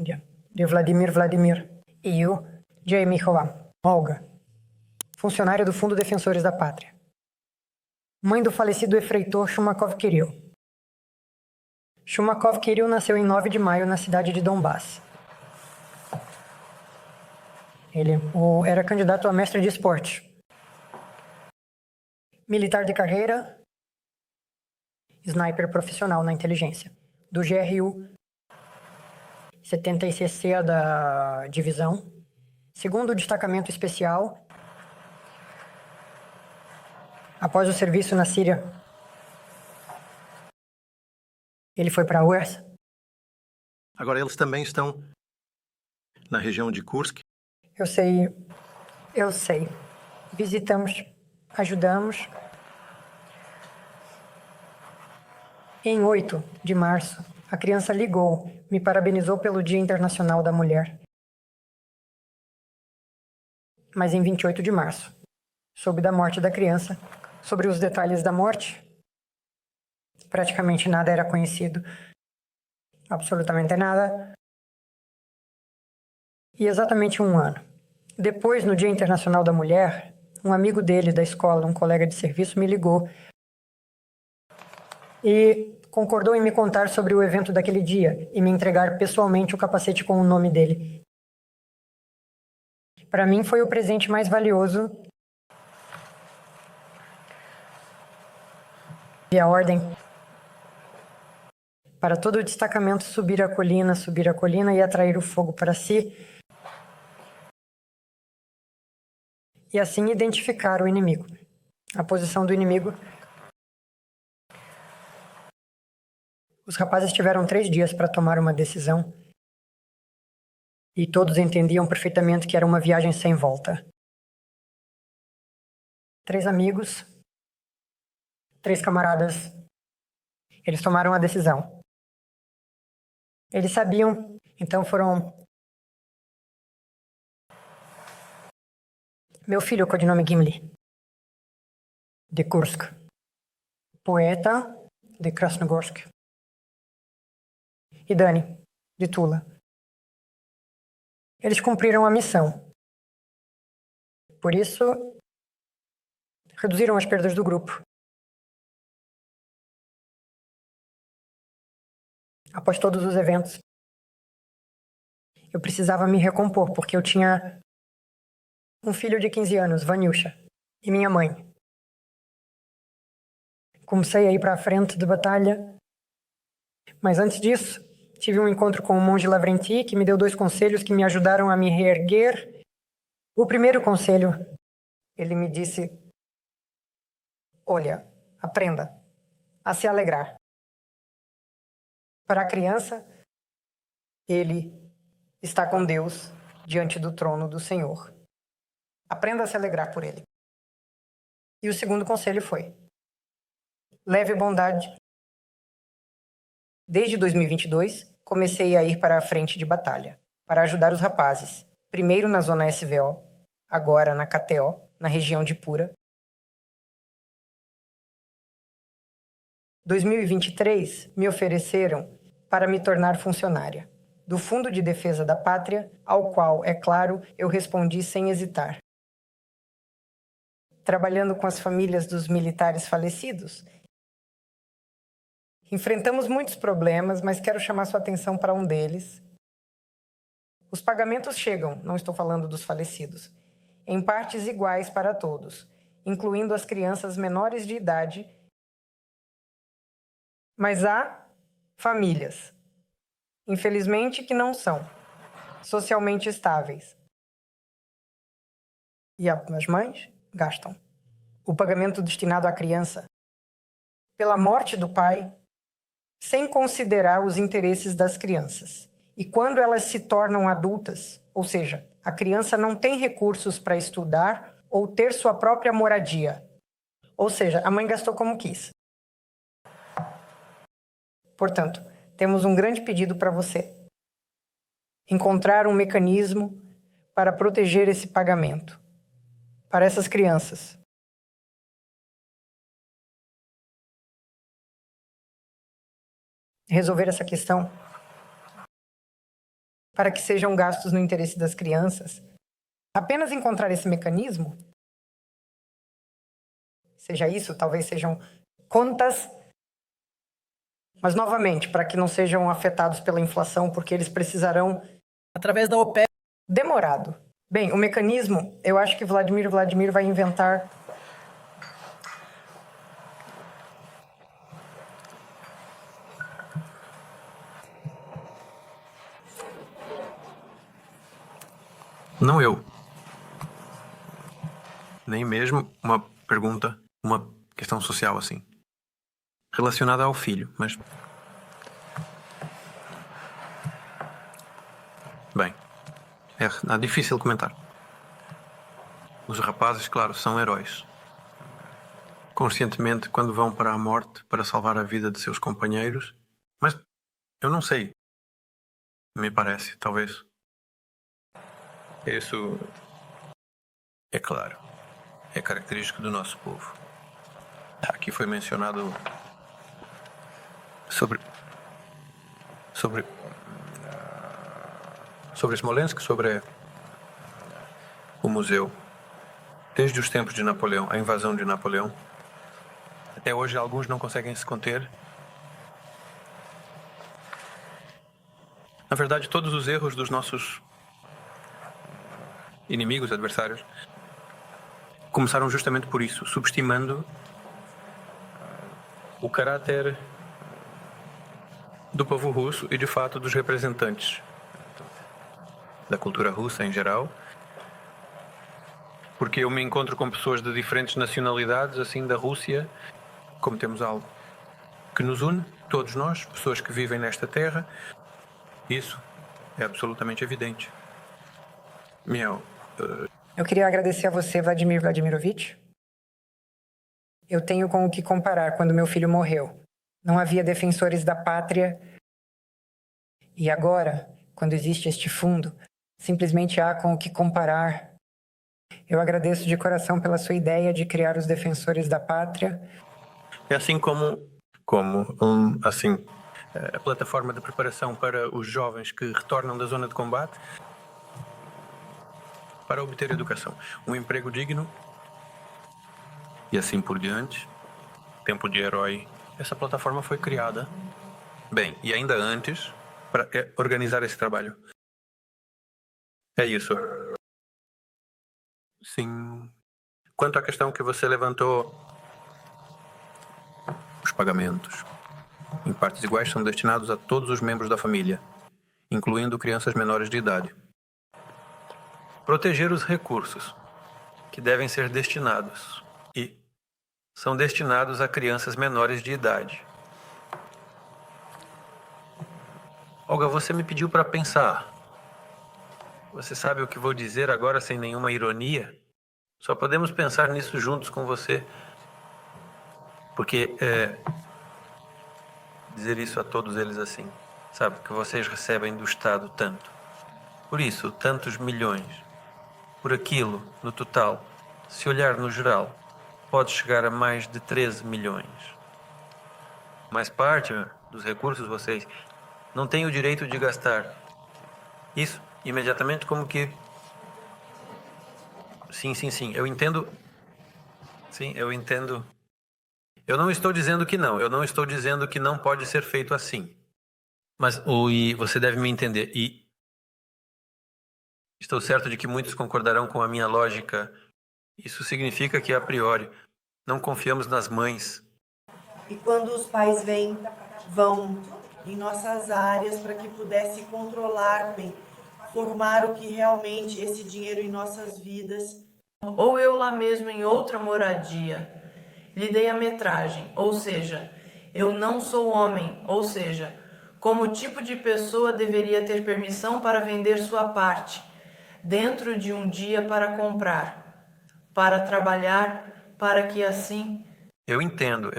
de Vladimir Vladimir e eu, Jamie Olga, funcionária do Fundo Defensores da Pátria. Mãe do falecido efreitor Shumakov Kirill. Shumakov Kirill nasceu em 9 de maio na cidade de Donbass. Ele era candidato a mestre de esporte. Militar de carreira, sniper profissional na inteligência, do GRU 70ICC da divisão, segundo destacamento especial. Após o serviço na Síria, ele foi para a UERS. Agora eles também estão na região de Kursk? Eu sei. Visitamos, ajudamos. Em 8 de março, a criança ligou, me parabenizou pelo Dia Internacional da Mulher. Mas em 28 de março, soube da morte da criança. Sobre os detalhes da morte, praticamente nada era conhecido. Absolutamente nada. E exatamente um ano depois, no Dia Internacional da Mulher, um amigo dele da escola, um colega de serviço, me ligou e concordou em me contar sobre o evento daquele dia e me entregar pessoalmente o capacete com o nome dele. Para mim foi o presente mais valioso e a ordem para todo o destacamento subir a colina e atrair o fogo para si e assim identificar o inimigo, a posição do inimigo. Os rapazes tiveram 3 dias para tomar uma decisão e todos entendiam perfeitamente que era uma viagem sem volta. 3 amigos, 3 camaradas, eles tomaram a decisão. Eles sabiam, então foram... Meu filho, codinome Gimli, de Kursk. Poeta, de Krasnogorsk. E Dani, de Tula. Eles cumpriram a missão. Por isso, reduziram as perdas do grupo. Após todos os eventos, eu precisava me recompor, porque eu tinha um filho de 15 anos, Vanyusha, e minha mãe. Comecei a ir para a frente de batalha, mas antes disso, tive um encontro com o monge Lavrenti, que me deu 2 conselhos que me ajudaram a me reerguer. O primeiro conselho, ele me disse: olha, aprenda a se alegrar. Para a criança, ele está com Deus diante do trono do Senhor. Aprenda a se alegrar por ele. E o segundo conselho foi: leve bondade. Desde 2022, comecei a ir para a frente de batalha, para ajudar os rapazes, primeiro na zona SVO, agora na KTO, na região de Pura. 2023, me ofereceram para me tornar funcionária do Fundo de Defesa da Pátria, ao qual, é claro, eu respondi sem hesitar. Trabalhando com as famílias dos militares falecidos, enfrentamos muitos problemas, mas quero chamar sua atenção para um deles. Os pagamentos chegam, não estou falando dos falecidos, em partes iguais para todos, incluindo as crianças menores de idade, mas há famílias, infelizmente, que não são socialmente estáveis. E as mães gastam o pagamento destinado à criança pela morte do pai, sem considerar os interesses das crianças. E quando elas se tornam adultas, ou seja, a criança não tem recursos para estudar ou ter sua própria moradia, ou seja, a mãe gastou como quis. Portanto, temos um grande pedido para você: encontrar um mecanismo para proteger esse pagamento para essas crianças. Resolver essa questão para que sejam gastos no interesse das crianças. Apenas encontrar esse mecanismo, seja isso, talvez sejam contas, mas novamente, para que não sejam afetados pela inflação, porque eles precisarão, através da OPEP, demorado. Bem, o mecanismo, eu acho que Vladimir vai inventar. Não eu. Nem mesmo uma pergunta, uma questão social assim. Relacionada ao filho, mas... Bem, é difícil comentar. Os rapazes, claro, são heróis. Conscientemente, quando vão para a morte para salvar a vida de seus companheiros. Mas eu não sei. Me parece, talvez. Isso é claro. É característico do nosso povo. Aqui foi mencionado sobre Smolensk, sobre o museu. Desde os tempos de Napoleão, a invasão de Napoleão, até hoje alguns não conseguem se conter. Na verdade, todos os erros dos nossos inimigos, adversários, começaram justamente por isso, subestimando o caráter do povo russo e, de fato, dos representantes da cultura russa em geral, porque eu me encontro com pessoas de diferentes nacionalidades, assim, da Rússia, como temos algo que nos une, todos nós, pessoas que vivem nesta terra, isso é absolutamente evidente. Eu queria agradecer a você, Vladimir Vladimirovich. Eu tenho com o que comparar quando meu filho morreu. Não havia defensores da pátria. E agora, quando existe este fundo, simplesmente há com o que comparar. Eu agradeço de coração pela sua ideia de criar os defensores da pátria. É assim a plataforma de preparação para os jovens que retornam da zona de combate para obter educação, um emprego digno e assim por diante. Tempo de herói. Essa plataforma foi criada, bem, e ainda antes, para organizar esse trabalho. É isso. Sim. Quanto à questão que você levantou, os pagamentos, em partes iguais, são destinados a todos os membros da família, incluindo crianças menores de idade. Proteger os recursos que devem ser destinados e são destinados a crianças menores de idade. Olga, você me pediu para pensar. Você sabe o que vou dizer agora sem nenhuma ironia? Só podemos pensar nisso juntos com você. Porque dizer isso a todos eles assim, sabe, que vocês recebem do Estado tanto. Por isso, tantos milhões. Por aquilo, no total, se olhar no geral, pode chegar a mais de 13 milhões. Mais parte dos recursos vocês não têm o direito de gastar. Isso, imediatamente, como que... Sim, eu entendo. Sim, eu entendo. Eu não estou dizendo que não. Eu não estou dizendo que não pode ser feito assim. Mas e você deve me entender. E estou certo de que muitos concordarão com a minha lógica. Isso significa que, a priori, não confiamos nas mães. E quando os pais vão em nossas áreas para que pudesse controlar bem, formar o que realmente esse dinheiro em nossas vidas. Ou eu lá mesmo em outra moradia, lhe dei a metragem, ou seja, eu não sou homem, ou seja, como tipo de pessoa deveria ter permissão para vender sua parte, dentro de um dia para comprar, para trabalhar, para que assim... Eu entendo.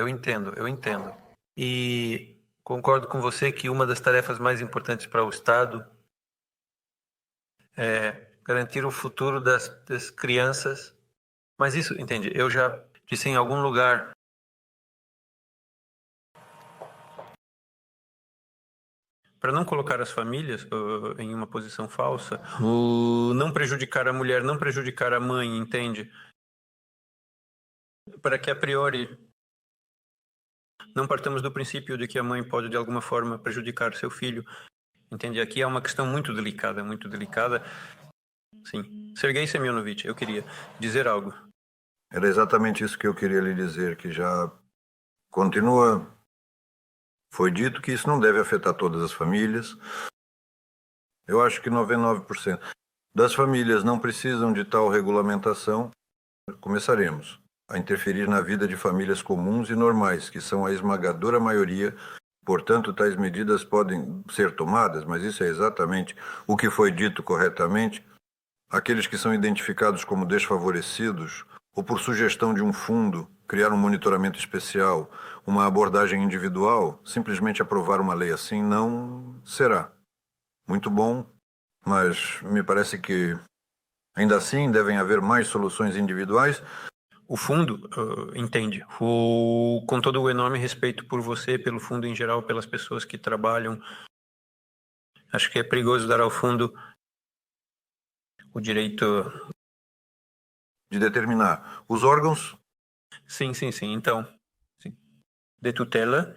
E concordo com você que uma das tarefas mais importantes para o Estado é garantir o futuro das crianças. Mas isso, entende, eu já disse em algum lugar. para não colocar as famílias em uma posição falsa, o não prejudicar a mulher, não prejudicar a mãe, entende? Para que a priori não partamos do princípio de que a mãe pode de alguma forma prejudicar seu filho, entende? Aqui é uma questão muito delicada, muito delicada. Sim. Sergei Semyonovich, eu queria dizer algo. Era exatamente isso que eu queria lhe dizer, que já continua. Foi dito que isso não deve afetar todas as famílias. Eu acho que 99% das famílias não precisam de tal regulamentação. Começaremos a interferir na vida de famílias comuns e normais, que são a esmagadora maioria. Portanto, tais medidas podem ser tomadas, mas isso é exatamente o que foi dito corretamente. Aqueles que são identificados como desfavorecidos, ou por sugestão de um fundo, criar um monitoramento especial, uma abordagem individual, simplesmente aprovar uma lei assim não será. Muito bom, mas me parece que ainda assim devem haver mais soluções individuais. O fundo, entende, com todo o enorme respeito por você, pelo fundo em geral, pelas pessoas que trabalham, acho que é perigoso dar ao fundo o direito de determinar os órgãos. Sim. Então, sim, de tutela,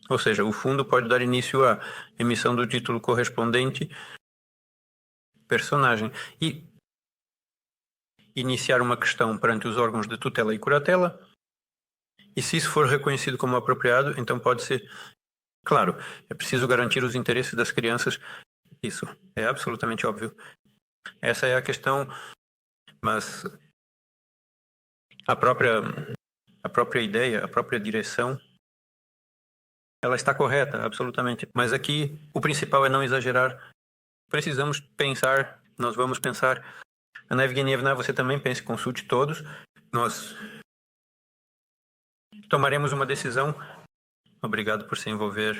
ou seja, o fundo pode dar início à emissão do título correspondente personagem e iniciar uma questão perante os órgãos de tutela e curatela, e se isso for reconhecido como apropriado, então pode ser, claro, é preciso garantir os interesses das crianças, isso é absolutamente óbvio. Essa é a questão, mas a própria ideia, a própria direção, ela está correta, absolutamente. Mas aqui o principal é não exagerar. Precisamos pensar, nós vamos pensar. Ana Evgenievna, você também pense, consulte todos. Nós tomaremos uma decisão. Obrigado por se envolver.